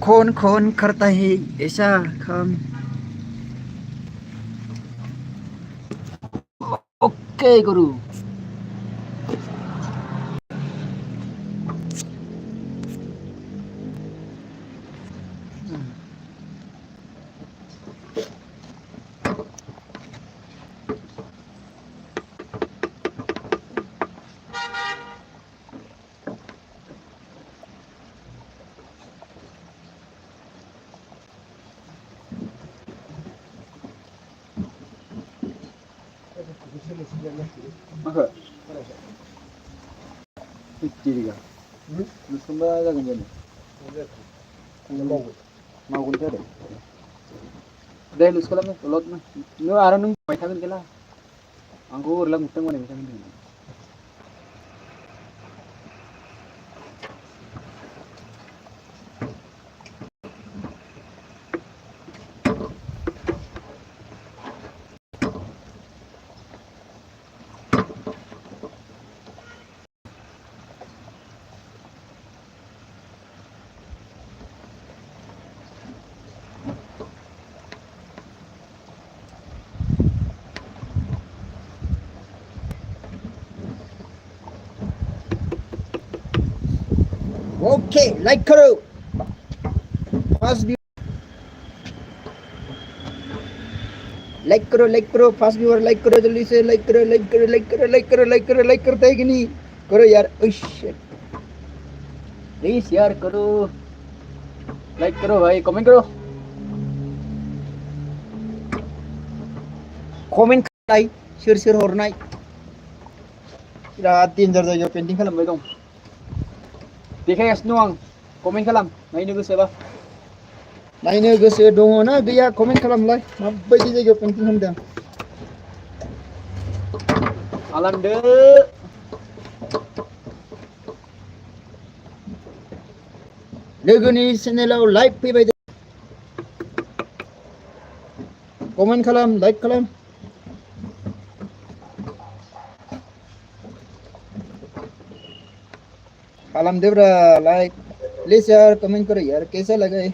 कौन कौन करता है ऐसा काम? ओके गुरु। Maka tiga. Lusumba jangan jadi. Mau kunci ada. Dah lus kalau ni, lot ni. Ni orang nung macam ni kela. Angku orang mungkin mana macam ni. Okay like करो fast view like करो fast viewer like करो जल्दी से like करते है कि नहीं करो यार प्लीज यार करो लाइक करो भाई कमेंट करो कमेंट खालाय सोर हरनाय बिराद डेन्जार जायगायाव पेन्टिं खालामबाय दं देखायगासिनो आं कमेन्ट खालाम नायनो गोसोबा नायनो गोसो दङ ना गैया कमेन्ट खालामलाय माबायदि जायगायाव पेन्टिं खालामदों खालामदो लोगोनि चेनेलाव लाइभ फैबाय कमेन्ट खालाम लाइक खालाम खालामदो ब्रा लाइक प्लीज यार कमेंट करो यार कैसा लगा है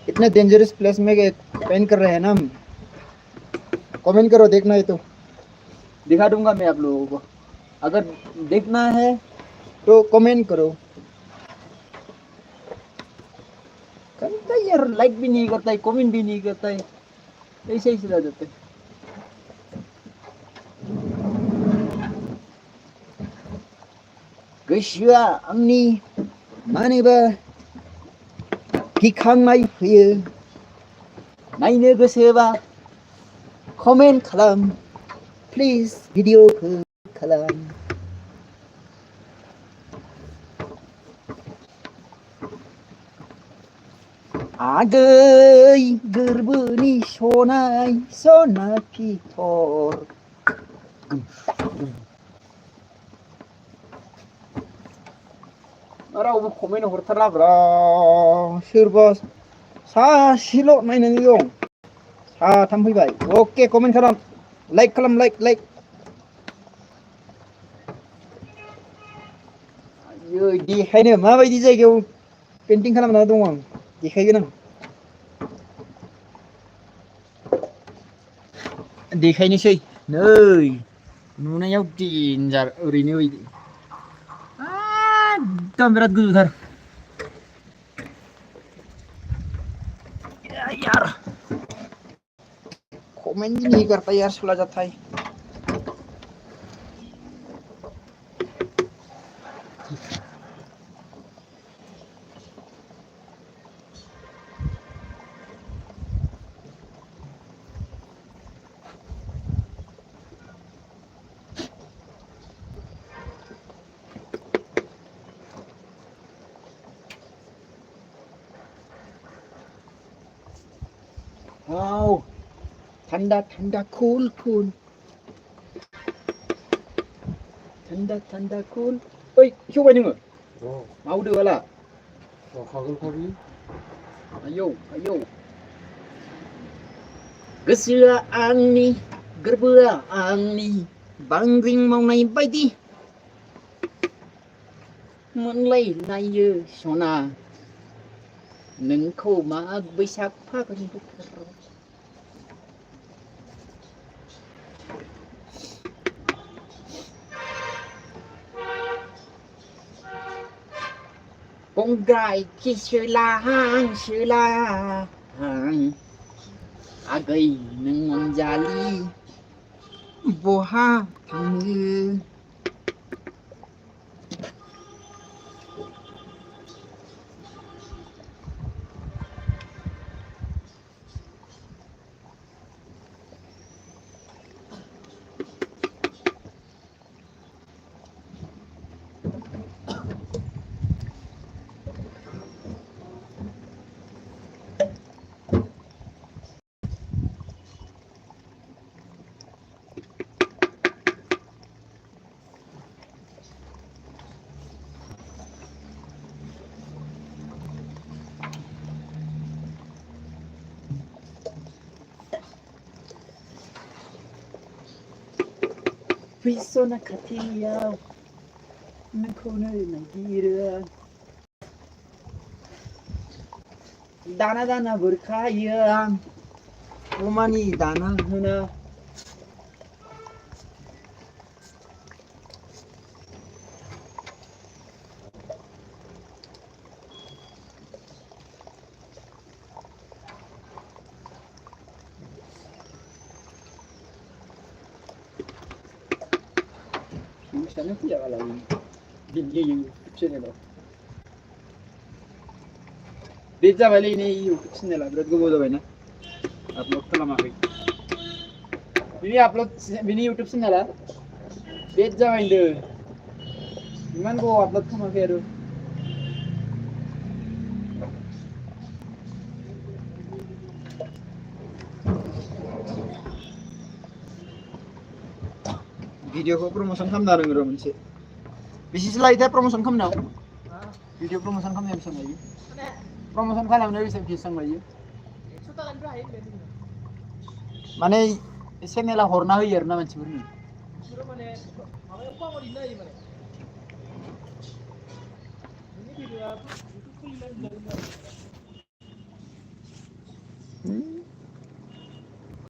इतने डेंजरस प्लेस में पेन कर रहे हैं ना हम कमेंट करो देखना है तो दिखा दूंगा मैं आप लोगों को अगर देखना है तो कमेंट करो करता यार लाइक भी नहीं करता है कमेंट भी नहीं करता है ऐसे ही चला जाता है गोसोआ आंनि मानोबा गिखांनाय फैयो नायनो गोसोबा कमेन्ट खालाम प्लिज भिडिअखौ खालाम आगै गोरबोनि सनाय सना फिथर रावबो कमेन्ट हरथाराब्रा सोरबा सासेल' नायनानै दं साथाम फैबाय ओके कमेन्ट खालाम लाइक खालाम लाइक आयो देखायनो माबायदि जायगायाव पेन्टिं खालामना दं आं देखायगोन आं देखायनोसै नै नुनायाव डेन्जार ओरैनो एकदम बिराद गोजौथार यार कमेंट भी नहीं करता यार सुला जाता है वाव ठंडा ठंडा कूल ठंडा कूल ओइ खेवबाय नोङो मावदो बाला आयौ गोसोआ आंनि गोरबोआ आंनि बांग्रिं मावनाय बायदि मोनलायनायो सना नोंखौ माग बैसाग फागुन बोथोराव गंगाय सोलाहां आगै नों अनजालि बहा थाङो फैसना खाथियाव नोंखौनो नागिरो दाना दाना बुरखायो आं अमानि दाना होना Misalnya tidak lagi di YouTube channel. Beda balik ini YouTube channel berat gue bodoh banyak. Upload tuh lama kali. Ini upload ini YouTube channel lah. Beda main deh. Gimana gue upload tuh lama kali. Video ko promotion kam darang ro moनसे बिसिस लायदा promotion खामनाव video promotion खामनाय बेसेबां लायो promotion खालामनायाव बेसेबां लायो 100 टाकानिफ्राय हायो माने चेनेला हरना होयो आरोना मानसिफोरनो बिसोरो माने माबायाव कमेडि नायो माने नोंनि भिडिअआ इउटिउब खुलिना होयो